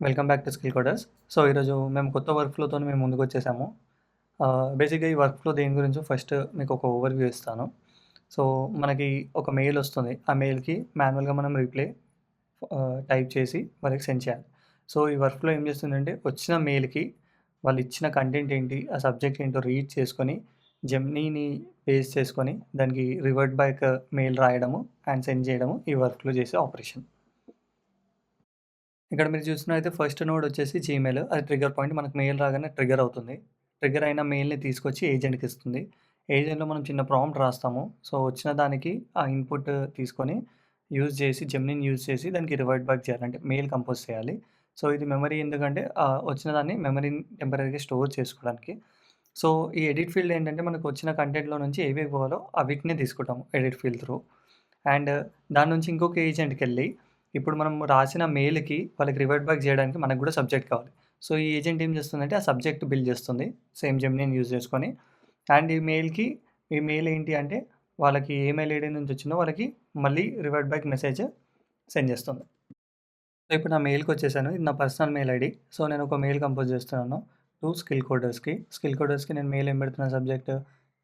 Welcome back to skill coders. So, ఈరోజు మేము కొత్త వర్క్ ఫ్లోతోని మేము ముందుకొచ్చేసాము. బేసిక్‌గా ఈ వర్క్ ఫ్లో దేని గురించో ఫస్ట్ మీకు ఒక ఓవర్‌వ్యూ ఇస్తాను. సో, మనకి ఒక మెయిల్ వస్తుంది. ఆ మెయిల్‌కి మాన్యువల్‌గా మనం రిప్లై టైప్ చేసి వాళ్ళకి సెండ్ చేయాలి. సో, ఈ వర్క్ ఫ్లో ఏం చేస్తుందంటే వచ్చిన మెయిల్‌కి వాళ్ళు ఇచ్చిన కంటెంట్ ఏంటి, ఆ సబ్జెక్ట్ ఏంటో రీడ్ చేసుకొని జెమినీని బేస్ చేసుకొని దానికి రివర్ట్ బ్యాక్ మెయిల్ రాయడము అండ్ సెండ్ చేయడము ఈ వర్క్‌లో చేసే ఆపరేషన్. ఇక్కడ మీరు చూస్తున్నట్టయితే ఫస్ట్ నోడ్ వచ్చేసి జీమెయిల్. అది ట్రిగ్గర్ పాయింట్. మనకు మెయిల్ రాగానే ట్రిగ్గర్ అవుతుంది. ట్రిగ్గర్ అయిన మెయిల్‌ని తీసుకొచ్చి ఏజెంట్‌కి ఇస్తుంది. ఏజెంట్‌లో మనం చిన్న ప్రాంప్ట్ రాస్తాము. సో, వచ్చిన దానికి ఆ ఇన్‌పుట్ తీసుకొని యూజ్ చేసి జెమినీని యూజ్ చేసి దానికి రివర్ట్ బ్యాక్ చేయాలి. అంటే మెయిల్ కంపోజ్ చేయాలి. సో, ఇది మెమరీ ఎందుకంటే వచ్చిన దాన్ని మెమరీని టెంపరరీగా స్టోర్ చేసుకోవడానికి. సో, ఈ ఎడిట్ ఫీల్డ్ ఏంటంటే మనకు వచ్చిన కంటెంట్‌లో నుంచి ఏవేవి పోవాలో అవిటినే తీసుకుంటాము ఎడిట్ ఫీల్డ్ త్రూ. అండ్ దాని నుంచి ఇంకొక ఏజెంట్‌కెళ్ళి ఇప్పుడు మనం రాసిన మెయిల్‌కి వాళ్ళకి రివర్ట్ బ్యాక్ చేయడానికి మనకు కూడా సబ్జెక్ట్ కావాలి. సో, ఈ ఏజెంట్ ఏం చేస్తుందంటే ఆ సబ్జెక్ట్ బిల్డ్ చేస్తుంది. సేమ్ జెమినీని యూజ్ చేసుకొని. అండ్ ఈ మెయిల్ ఏంటి అంటే వాళ్ళకి ఏ మెయిల్ ఐడీ నుంచి వచ్చిందో వాళ్ళకి మళ్ళీ రివర్ట్ బ్యాక్ మెసేజ్ సెండ్ చేస్తుంది. సో, ఇప్పుడు నా మెయిల్‌కొచ్చేసాను. ఇది నా పర్సనల్ మెయిల్ ఐడీ. సో, నేను ఒక మెయిల్ కంపోజ్ చేస్తున్నాను టు స్కిల్ కోడర్స్‌కి. స్కిల్ కోడర్స్‌కి నేను మెయిల్ ఏం పెడుతున్నాను సబ్జెక్ట్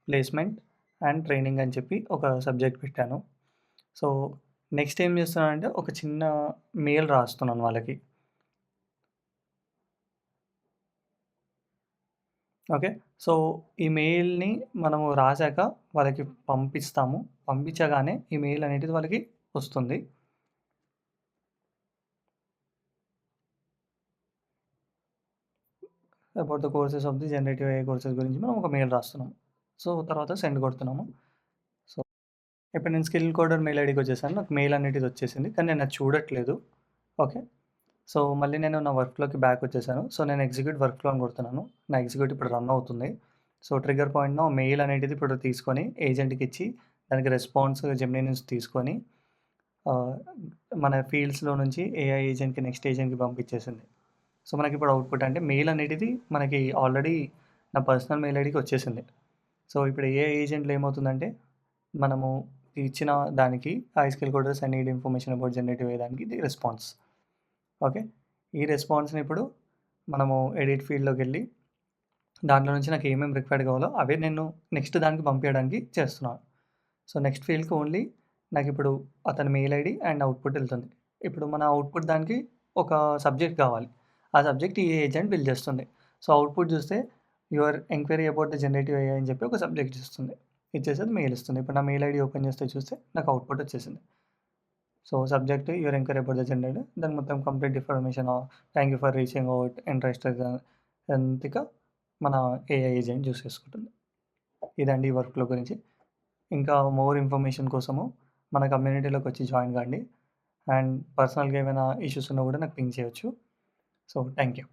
ప్లేస్‌మెంట్ అండ్ ట్రైనింగ్ అని చెప్పి ఒక సబ్జెక్ట్ పెట్టాను. సో, నెక్స్ట్ ఏం చేస్తున్నానంటే ఒక చిన్న మెయిల్ రాస్తున్నాను వాళ్ళకి. ఓకే. సో, ఈ మెయిల్‌ని మనము రాసాక వాళ్ళకి పంపిస్తాము. పంపించగానే ఈ మెయిల్ అనేటిది వాళ్ళకి వస్తుంది. About the courses of the generative AI courses గురించి మనం ఒక మెయిల్ రాస్తున్నాము. సో, తర్వాత సెండ్ కొడుతున్నాము. సో, ఇప్పుడు నేను స్కిల్ కోడర్ మెయిల్ ఐడీకొచ్చేసాను. నాకు మెయిల్ అనేటిది వచ్చేసింది. కానీ నేను అది చూడట్లేదు. ఓకే. సో, మళ్ళీ నేను నా వర్క్‌లోకి బ్యాక్ వచ్చేసాను. సో, నేను ఎగ్జిక్యూట్ వర్క్ ఫ్లో అని కొడుతున్నాను. నా ఎగ్జిక్యూట్ ఇప్పుడు రన్ అవుతుంది. సో, ట్రిగ్గర్ పాయింట్‌లో మెయిల్ అనేటిది ఇప్పుడు తీసుకొని ఏజెంట్‌కి ఇచ్చి దానికి రెస్పాన్స్ జెమినీ నుంచి తీసుకొని ఆహ్, మన ఫీల్డ్స్‌లో నుంచి ఏఐ ఏజెంట్‌కి నెక్స్ట్ ఏజెంట్‌కి పంపించేసింది. సో, మనకిప్పుడు అవుట్‌పుట్ అంటే మెయిల్ అనేటిది మనకి ఆల్రెడీ నా పర్సనల్ మెయిల్ ఐడీకి వచ్చేసింది. సో, ఇప్పుడు ఏఐ ఏజెంట్‌లో ఏమవుతుందంటే మనము ఇచ్చిన దానికి I skill coders I need information about generative AI దానికి ఇది రెస్పాన్స్. ఓకే. ఈ రెస్పాన్స్‌ని ఇప్పుడు మనము ఎడిట్ ఫీల్డ్‌లోకెళ్ళి దాంట్లో నుంచి నాకు ఏమేమి రిక్వైర్డ్ కావాలో అవే నేను నెక్స్ట్ దానికి పంపియడానికి చేస్తున్నాను. సో, నెక్స్ట్ ఫీల్డ్‌కి ఓన్లీ నాకిప్పుడు అతని మెయిల్ ఐడీ అండ్ అవుట్‌పుట్ ఎళ్తుంది. ఇప్పుడు మన అవుట్‌పుట్ దానికి ఒక సబ్జెక్ట్ కావాలి. ఆ సబ్జెక్ట్ ఈ ఏజెంట్ బిల్డ్ చేస్తుంది. సో, అవుట్‌పుట్ చూస్తే your enquiry about the generative AI అని చెప్పి ఒక సబ్జెక్ట్ ఇస్తుంది. ఇచ్చేసి అది మెయిల్ ఇస్తుంది. ఇప్పుడు నా మెయిల్ ఐడీ ఓపెన్ చేస్తే చూస్తే నాకు అవుట్‌పుట్ వచ్చేసింది. So, subject your enquiry about the generator దాని మొత్తం complete information thank you for reaching out interested అంతిక మన ఏఐ ఏజెంట్ చూసేసుకుంటుంది. ఇదండి ఈ వర్క్‌ఫ్లో గురించి. ఇంకా మోర్ ఇన్ఫర్మేషన్ కోసము మన కమ్యూనిటీలోకొచ్చి జాయిన్ కాండి. అండ్ పర్సనల్‌గా ఏమైనా ఇష్యూస్ ఉన్నా కూడా నాకు పింగ్ చేయొచ్చు. So, thank you.